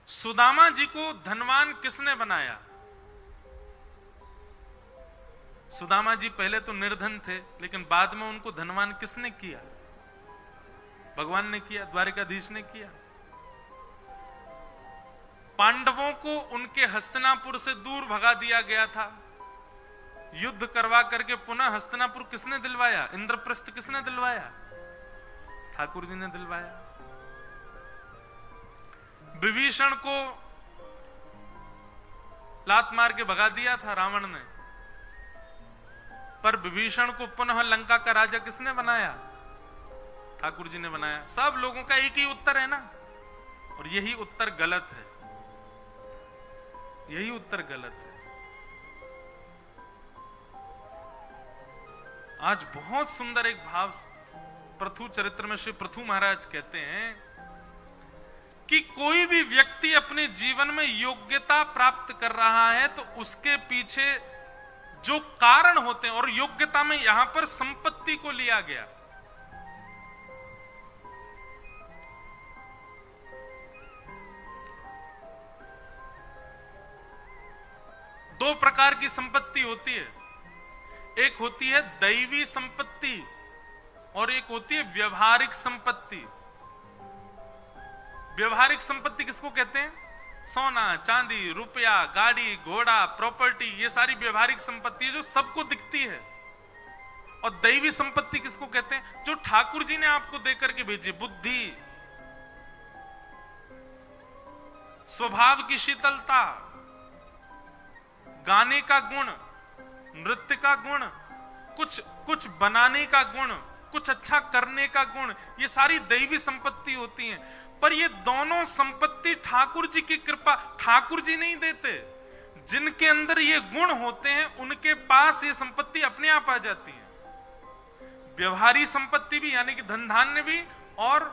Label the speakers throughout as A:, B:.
A: सुदामा जी को धनवान किसने बनाया? सुदामा जी पहले तो निर्धन थे, लेकिन बाद में उनको धनवान किसने किया? भगवान ने किया, द्वारिकाधीश ने किया। पांडवों को उनके हस्तिनापुर से दूर भगा दिया गया था। युद्ध करवा करके पुनः हस्तिनापुर किसने दिलवाया? इंद्रप्रस्थ किसने दिलवाया? ठाकुर जी ने दिलवाया। विभीषण को लात मार के भगा दिया था रावण ने, पर विभीषण को पुनः लंका का राजा किसने बनाया? ठाकुर जी ने बनाया। सब लोगों का एक ही उत्तर है ना, और यही उत्तर गलत है। यही उत्तर गलत है। आज बहुत सुंदर एक भाव पृथु चरित्र में श्री पृथु महाराज कहते हैं कि कोई भी व्यक्ति अपने जीवन में योग्यता प्राप्त कर रहा है तो उसके पीछे जो कारण होते हैं, और योग्यता में यहां पर संपत्ति को लिया गया। दो प्रकार की संपत्ति होती है, एक होती है दैवी संपत्ति और एक होती है व्यवहारिक संपत्ति। व्यवहारिक संपत्ति किसको कहते हैं? सोना, चांदी, रुपया, गाड़ी, घोड़ा, प्रॉपर्टी, ये सारी व्यवहारिक संपत्ति है जो सबको दिखती है। और दैवी संपत्ति किसको कहते हैं? जो ठाकुर जी ने आपको देकर के भेजी, बुद्धि, स्वभाव की शीतलता, गाने का गुण, नृत्य का गुण, कुछ बनाने का गुण, कुछ अच्छा करने का गुण, ये सारी दैवी संपत्ति होती हैं। पर ये दोनों संपत्ति ठाकुर जी की कृपा, ठाकुर जी नहीं देते। जिनके अंदर ये गुण होते हैं उनके पास ये संपत्ति अपने आप आ जाती है। व्यवहारी संपत्ति भी यानी कि धन धान्य भी, और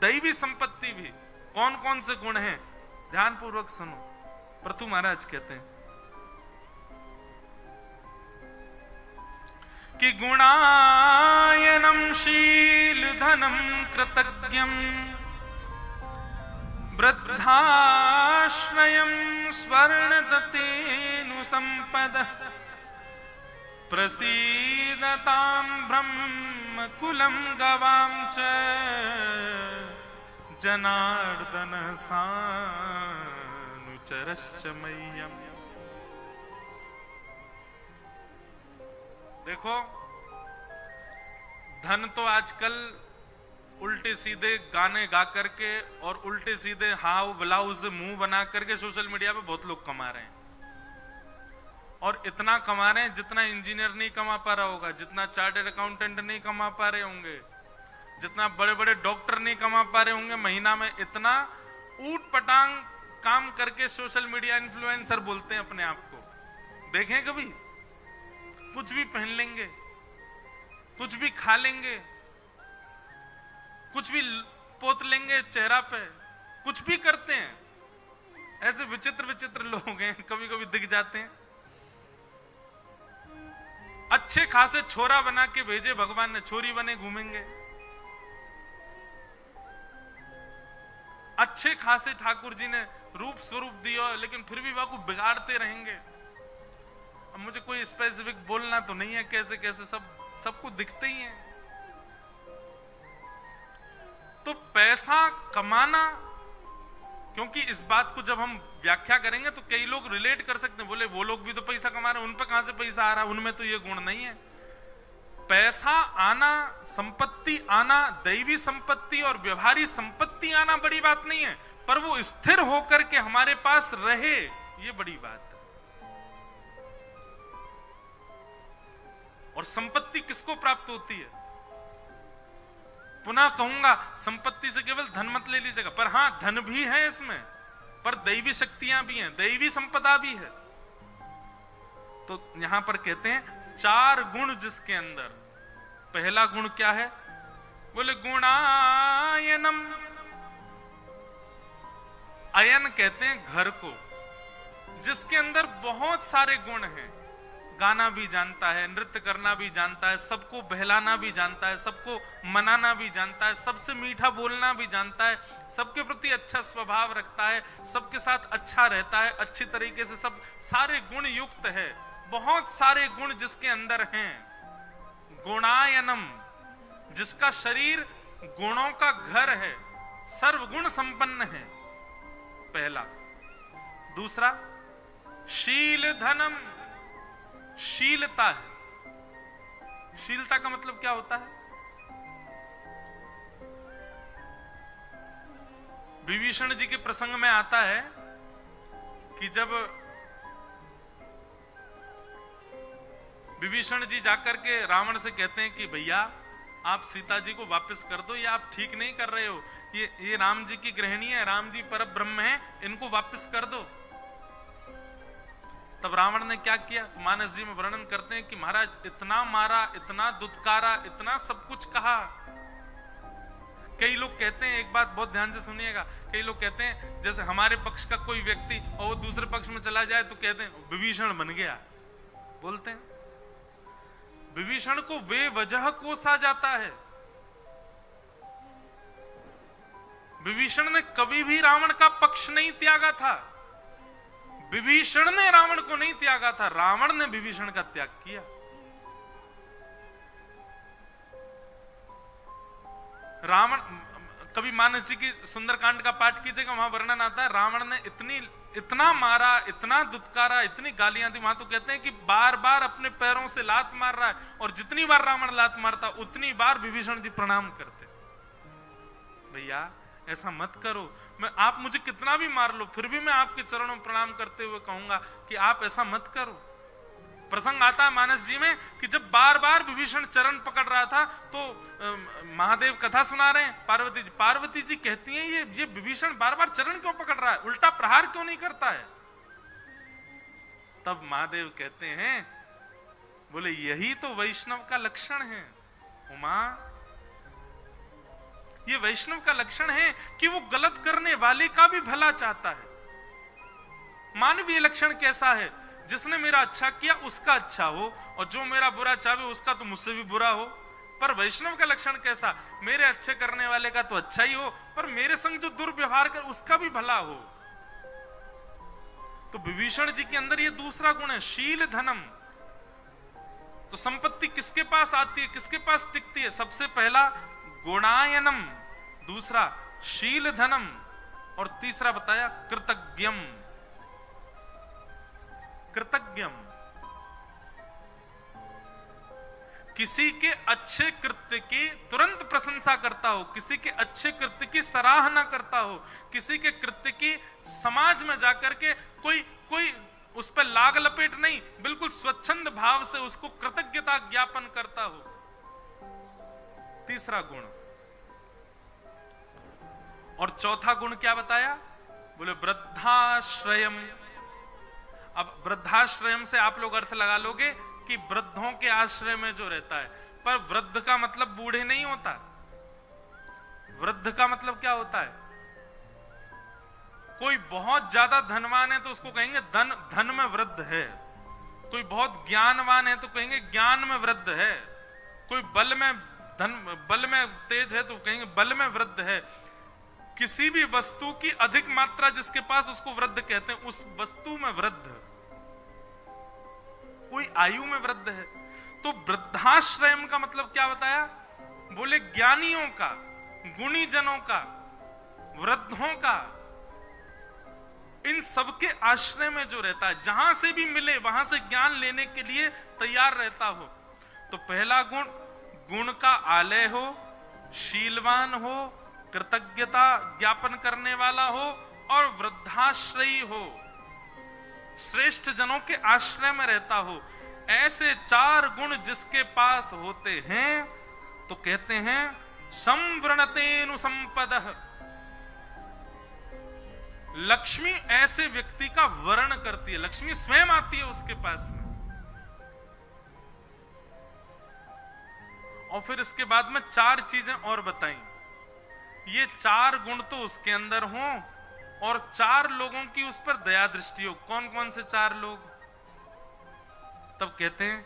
A: दैवी संपत्ति भी। कौन कौन से गुण हैं? ध्यान पूर्वक सुनो। पृथु महाराज कहते हैं कि गुणायनम शील धनम कृतज्ञम वृद्धाश्रयम स्वर्णदतेनु संपद प्रसीदतां ब्रह्म कुलम गवाम च जनार्दन सानुचरश्च मह्यम। देखो, धन तो आजकल उल्टे सीधे गाने गा करके और उल्टे सीधे हाव ब्लाउज से मुंह बना करके सोशल मीडिया पे बहुत लोग कमा रहे हैं। और इतना कमा रहे हैं जितना इंजीनियर नहीं कमा पा रहा होगा, जितना चार्टर्ड अकाउंटेंट नहीं कमा पा रहे होंगे, जितना बड़े बड़े डॉक्टर नहीं कमा पा रहे होंगे। महीना में इतना ऊट पटांग काम करके सोशल मीडिया इन्फ्लुएंसर बोलते हैं अपने आप को। देखें कभी? कुछ भी पहन लेंगे, कुछ भी खा लेंगे, कुछ भी पोत लेंगे चेहरा पे, कुछ भी करते हैं। ऐसे विचित्र विचित्र लोग हैं, कभी कभी दिख जाते हैं। अच्छे खासे छोरा बना के भेजे भगवान ने, छोरी बने घूमेंगे। अच्छे खासे ठाकुर जी ने रूप स्वरूप दिया, लेकिन फिर भी वह बिगाड़ते रहेंगे। अब मुझे कोई स्पेसिफिक बोलना तो नहीं है, कैसे कैसे सबको दिखते ही है। तो पैसा कमाना, क्योंकि इस बात को जब हम व्याख्या करेंगे तो कई लोग रिलेट कर सकते हैं, बोले वो लोग भी तो पैसा कमा रहे हैं, उन पर कहां से पैसा आ रहा है, उनमें तो ये गुण नहीं है। पैसा आना, संपत्ति आना, दैवी संपत्ति और व्यवहारिक संपत्ति आना बड़ी बात नहीं है, पर वो स्थिर होकर के हमारे पास रहे, ये बड़ी बात है। और संपत्ति किसको प्राप्त होती है? पुनः कहूंगा, संपत्ति से केवल धन मत ले लीजिएगा, पर हां धन भी है इसमें, पर दैवी शक्तियां भी हैं, दैवी संपदा भी है। तो यहां पर कहते हैं 4 गुण जिसके अंदर। पहला गुण क्या है? बोले गुणायनम। अयन कहते हैं घर को, जिसके अंदर बहुत सारे गुण हैं। गाना भी जानता है, नृत्य करना भी जानता है, सबको बहलाना भी जानता है, सबको मनाना भी जानता है, सबसे मीठा बोलना भी जानता है, सबके प्रति अच्छा स्वभाव रखता है, सबके साथ अच्छा रहता है, अच्छी तरीके से सब सारे गुण युक्त है, बहुत सारे गुण जिसके अंदर हैं। गुणायनम, जिसका शरीर गुणों का घर है, सर्वगुण संपन्न है, पहला। दूसरा, शील धनम, शीलता है। शीलता का मतलब क्या होता है? विभीषण जी के प्रसंग में आता है कि जब विभीषण जी जाकर के रावण से कहते हैं कि भैया आप सीता जी को वापस कर दो, ये आप ठीक नहीं कर रहे हो, ये राम जी की गृहिणी है, राम जी परब्रह्म है, इनको वापस कर दो। तब रावण ने क्या किया? मानस जी में वर्णन करते हैं कि महाराज इतना मारा, इतना दुत्कारा, इतना सब कुछ कहा। कई लोग कहते हैं, एक बात बहुत ध्यान से सुनिएगा, कई लोग कहते हैं जैसे हमारे पक्ष का कोई व्यक्ति और वो दूसरे पक्ष में चला जाए तो कहते हैं विभीषण बन गया, बोलते हैं। विभीषण को वे वजह कोसा जाता है। विभीषण ने कभी भी रावण का पक्ष नहीं त्यागा था, विभीषण ने रावण को नहीं त्यागा था, रावण ने विभीषण का त्याग किया। रावण, कभी मानस जी की सुंदरकांड का पाठ कीजिएगा, वहां वर्णन आता है रावण ने इतना मारा, इतना दुत्कारा, इतनी गालियां दी। वहां तो कहते हैं कि बार बार अपने पैरों से लात मार रहा है, और जितनी बार रावण लात मारता उतनी बार विभीषण जी प्रणाम करते। भैया ऐसा मत करो, आप मुझे कितना भी मार लो फिर भी मैं आपके चरणों में प्रणाम करते हुए कहूंगा कि आप ऐसा मत करो। प्रसंग आता है मानस जी में कि जब बार बार विभीषण चरण पकड़ रहा था तो महादेव कथा सुना रहे हैं, पार्वती जी कहती हैं ये विभीषण बार बार चरण क्यों पकड़ रहा है, उल्टा प्रहार क्यों नहीं करता है? तब महादेव कहते हैं, बोले यही तो वैष्णव का लक्षण है उमा, ये वैष्णव का लक्षण है कि वो गलत करने वाले का भी भला चाहता है। मानवीय लक्षण कैसा है? जिसने मेरा अच्छा किया उसका अच्छा हो, और जो मेरा बुरा चाहे उसका तो मुझसे भी बुरा हो। पर वैष्णव का लक्षण कैसा? मेरे अच्छे करने वाले का तो अच्छा ही हो, पर मेरे संग जो दुर्व्यवहार कर उसका भी भला हो। तो विभीषण जी के अंदर ये दूसरा गुण है, शील धनम। तो संपत्ति किसके पास आती है, किसके पास टिकती है? सबसे पहला गुणायनम, दूसरा शील धनम, और तीसरा बताया कृतज्ञम। कृतज्ञम, किसी के अच्छे कृत्य की तुरंत प्रशंसा करता हो, किसी के अच्छे कृत्य की सराहना करता हो, किसी के कृत्य की समाज में जाकर के कोई उस पर लाग लपेट नहीं, बिल्कुल स्वच्छंद भाव से उसको कृतज्ञता ज्ञापन करता हो। तीसरा गुण। और चौथा गुण क्या बताया? बोले वृद्धाश्रयम। अब वृद्धाश्रयम से आप लोग अर्थ लगा लोगे कि वृद्धों के आश्रय में जो रहता है, पर वृद्ध का मतलब बूढ़े नहीं होता। वृद्ध का मतलब क्या होता है? कोई बहुत ज्यादा धनवान है तो उसको कहेंगे धन में वृद्ध है, कोई बहुत ज्ञानवान है तो कहेंगे ज्ञान में वृद्ध है, कोई बल में तेज है तो कहेंगे बल में वृद्ध है। किसी भी वस्तु की अधिक मात्रा जिसके पास उसको वृद्ध कहते हैं, उस वस्तु में वृद्ध। कोई आयु में वृद्ध है। तो वृद्धाश्रयम का मतलब क्या बताया? बोले ज्ञानियों का, गुणी जनों का, वृद्धों का, इन सबके आश्रय में जो रहता है, जहां से भी मिले वहां से ज्ञान लेने के लिए तैयार रहता हो। तो पहला गुण का आलय हो, शीलवान हो, कृतज्ञता ज्ञापन करने वाला हो, और वृद्धाश्रयी हो, श्रेष्ठ जनों के आश्रय में रहता हो। ऐसे चार गुण जिसके पास होते हैं तो कहते हैं संवृणतेनु संपदः। लक्ष्मी ऐसे व्यक्ति का वर्ण करती है, लक्ष्मी स्वयं आती है उसके पास में। और फिर इसके बाद में चार चीजें और बताई। ये चार गुण तो उसके अंदर हों और चार लोगों की उस पर दया दृष्टि हो। कौन कौन से चार लोग? तब कहते हैं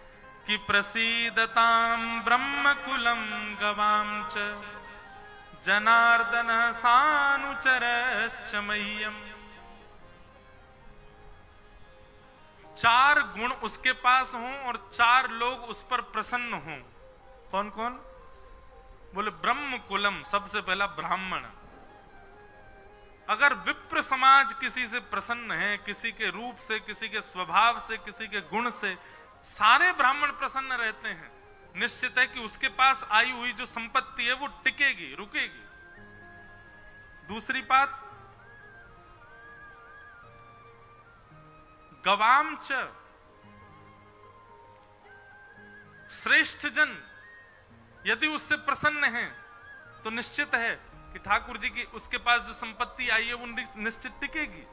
A: कि प्रसीदताम ब्रह्मकुलम गवाम च जनार्दन सानुचरश्च मह्यम। चार गुण उसके पास हों और चार लोग उस पर प्रसन्न हों। कौन कौन? बोले ब्रह्म कुलम, सबसे पहला ब्राह्मण। अगर विप्र समाज किसी से प्रसन्न है, किसी के रूप से, किसी के स्वभाव से, किसी के गुण से, सारे ब्राह्मण प्रसन्न रहते हैं, निश्चित है कि उसके पास आई हुई जो संपत्ति है वो टिकेगी, रुकेगी। दूसरी बात, गवाम च, श्रेष्ठ जन यदि उससे प्रसन्न हैं तो निश्चित है कि ठाकुर जी की उसके पास जो संपत्ति आई है वो निश्चित टिकेगी।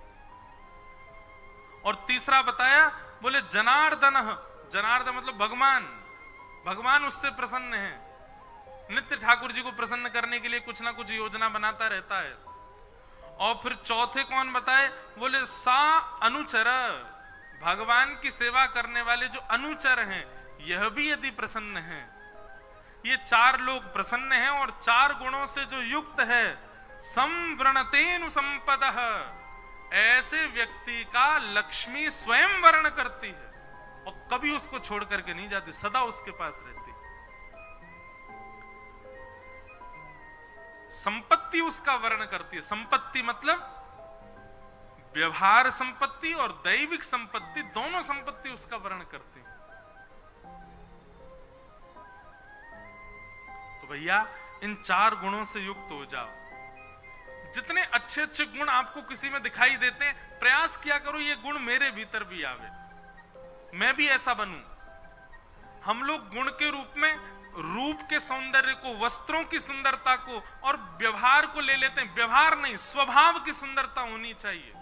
A: और तीसरा बताया, बोले जनार्दन, जनार्दन मतलब भगवान, भगवान उससे प्रसन्न है। नित्य ठाकुर जी को प्रसन्न करने के लिए कुछ ना कुछ योजना बनाता रहता है। और फिर चौथे कौन बताए? बोले सा अनुचर, भगवान की सेवा करने वाले जो अनुचर हैं यह भी यदि प्रसन्न हैं। ये चार लोग प्रसन्न हैं और चार गुणों से जो युक्त है, संवृणतेनु संपदः, ऐसे व्यक्ति का लक्ष्मी स्वयं वर्ण करती है और कभी उसको छोड़ करके नहीं जाती, सदा उसके पास रहती। संपत्ति उसका वर्ण करती है। संपत्ति मतलब व्यवहार संपत्ति और दैविक संपत्ति, दोनों संपत्ति उसका वर्ण करती है। तो भैया इन चार गुणों से युक्त हो जाओ। जितने अच्छे अच्छे गुण आपको किसी में दिखाई देते हैं, प्रयास किया करो ये गुण मेरे भीतर भी आवे, मैं भी ऐसा बनूं। हम लोग गुण के रूप में रूप के सौंदर्य को, वस्त्रों की सुंदरता को और व्यवहार को ले लेते हैं। व्यवहार नहीं, स्वभाव की सुंदरता होनी चाहिए।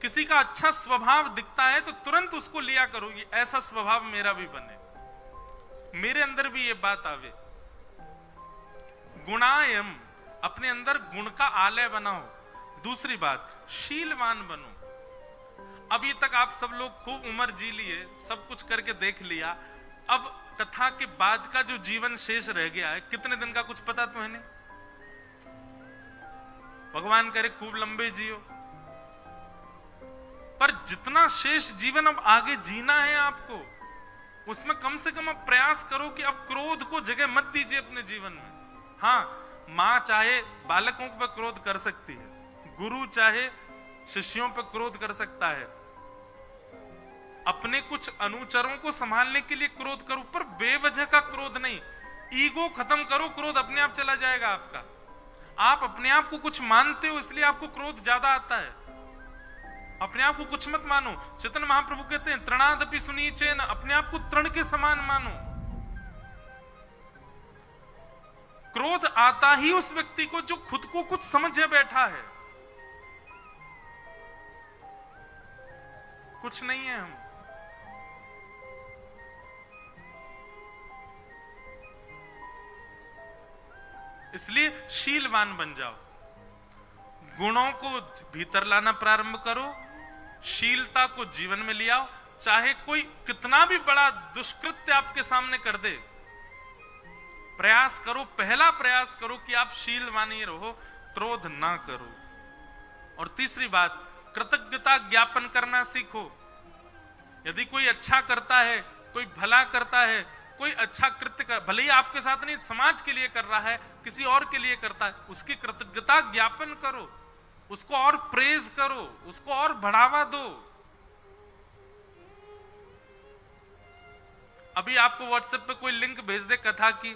A: किसी का अच्छा स्वभाव दिखता है तो तुरंत उसको लिया करो, ये ऐसा स्वभाव मेरा भी बने, मेरे अंदर भी ये बात आवे। गुणायम, अपने अंदर गुण का आलय बनाओ। दूसरी बात, शीलवान बनो। अभी तक आप सब लोग खूब उम्र जी लिए, सब कुछ करके देख लिया, अब कथा के बाद का जो जीवन शेष रह गया है, कितने दिन का कुछ पता तो है नहीं। भगवान करे खूब लंबे जियो, पर जितना शेष जीवन अब आगे जीना है आपको, उसमें कम से कम अब प्रयास करो कि अब क्रोध को जगह मत दीजिए अपने जीवन में। हाँ, मां चाहे बालकों पर क्रोध कर सकती है, गुरु चाहे शिष्यों पर क्रोध कर सकता है, अपने कुछ अनुचरों को संभालने के लिए क्रोध करो, पर बेवजह का क्रोध नहीं। ईगो खत्म करो, क्रोध अपने आप चला जाएगा आपका। आप अपने आप को कुछ मानते हो इसलिए आपको क्रोध ज्यादा आता है। अपने आप को कुछ मत मानो। चैतन्य महाप्रभु कहते हैं तृणादपि सुनीचेन, अपने आप को तृण के समान मानो। क्रोध आता ही उस व्यक्ति को जो खुद को कुछ समझे बैठा है। कुछ नहीं है हम। इसलिए शीलवान बन जाओ, गुणों को भीतर लाना प्रारंभ करो, शीलता को जीवन में ले आओ। चाहे कोई कितना भी बड़ा दुष्कृत्य आपके सामने कर दे, प्रयास करो, पहला प्रयास करो कि आप शीलवान ही रहो, क्रोध ना करो। और तीसरी बात, कृतज्ञता ज्ञापन करना सीखो। यदि कोई अच्छा करता है, कोई भला करता है, कोई अच्छा कृत्य कर, भले ही आपके साथ नहीं, समाज के लिए कर रहा है, किसी और के लिए करता है, उसकी कृतज्ञता ज्ञापन करो, उसको और प्रेज करो, उसको और बढ़ावा दो। अभी आपको व्हाट्सएप पे कोई लिंक भेज दे कथा की,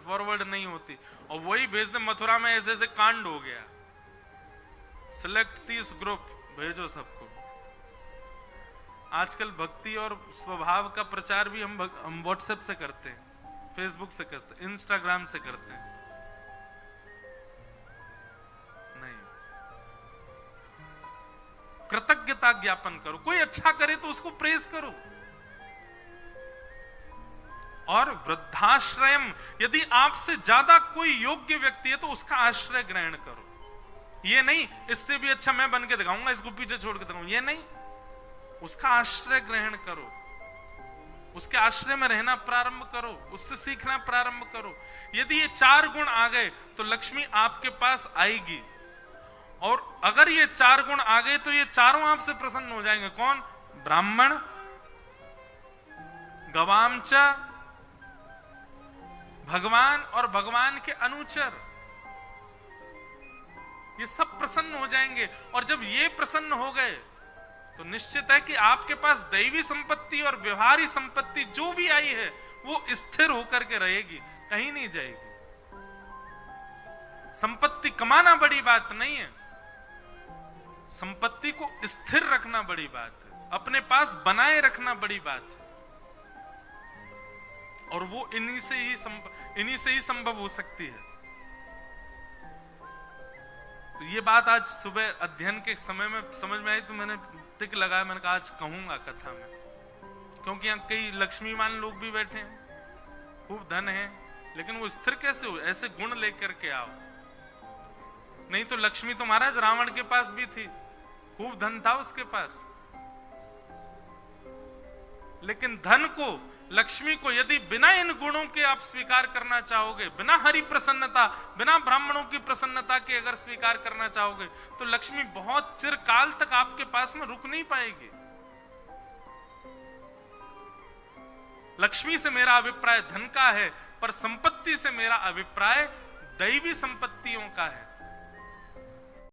A: फॉरवर्ड नहीं होती, और वही भेज दे मथुरा में ऐसे ऐसे कांड हो गया, सिलेक्ट 30 ग्रुप, भेजो सबको। आजकल भक्ति और स्वभाव का प्रचार भी हम व्हाट्सएप से करते हैं, फेसबुक से करते हैं, इंस्टाग्राम से करते हैं। नहीं, कृतज्ञता ज्ञापन करो। कोई अच्छा करे तो उसको प्रेज करो। और वृद्धाश्रयम, यदि आपसे ज्यादा कोई योग्य व्यक्ति है तो उसका आश्रय ग्रहण करो। ये नहीं इससे भी अच्छा मैं बन के दिखाऊंगा, इसको पीछे छोड़ के दिखाऊंगा, ये नहीं, उसका आश्रय ग्रहण करो। उसके आश्रय में रहना प्रारंभ करो, उससे सीखना प्रारंभ करो। यदि ये 4 गुण आ गए तो लक्ष्मी आपके पास आएगी। और अगर ये 4 गुण आ गए तो ये चारों आपसे प्रसन्न हो जाएंगे। कौन? ब्राह्मण, गवामच, भगवान और भगवान के अनुचर, ये सब प्रसन्न हो जाएंगे। और जब ये प्रसन्न हो गए तो निश्चित है कि आपके पास दैवी संपत्ति और व्यवहारिक संपत्ति जो भी आई है वो स्थिर होकर के रहेगी, कहीं नहीं जाएगी। संपत्ति कमाना बड़ी बात नहीं है, संपत्ति को स्थिर रखना बड़ी बात है, अपने पास बनाए रखना बड़ी बात है। और वो इन्हीं से ही संभव हो सकती है। तो ये बात आज सुबह अध्ययन के समय में समझ में आई, तो मैंने टिक लगाया, मैंने कहा आज कहूंगा कथा में, क्योंकि यहाँ कई लक्ष्मीवान लोग भी बैठे हैं, खूब धन है, लेकिन वो स्थिर कैसे हो? ऐसे गुण लेकर के आओ। नहीं तो लक्ष्मी तो महाराज रावण के पास भी थी, खूब धन था उसके पास, लेकिन धन को, लक्ष्मी को यदि बिना इन गुणों के आप स्वीकार करना चाहोगे, बिना हरि प्रसन्नता, बिना ब्राह्मणों की प्रसन्नता के अगर स्वीकार करना चाहोगे, तो लक्ष्मी बहुत चिरकाल तक आपके पास में रुक नहीं पाएगी। लक्ष्मी से मेरा अभिप्राय धन का है, पर संपत्ति से मेरा अभिप्राय दैवी संपत्तियों का है।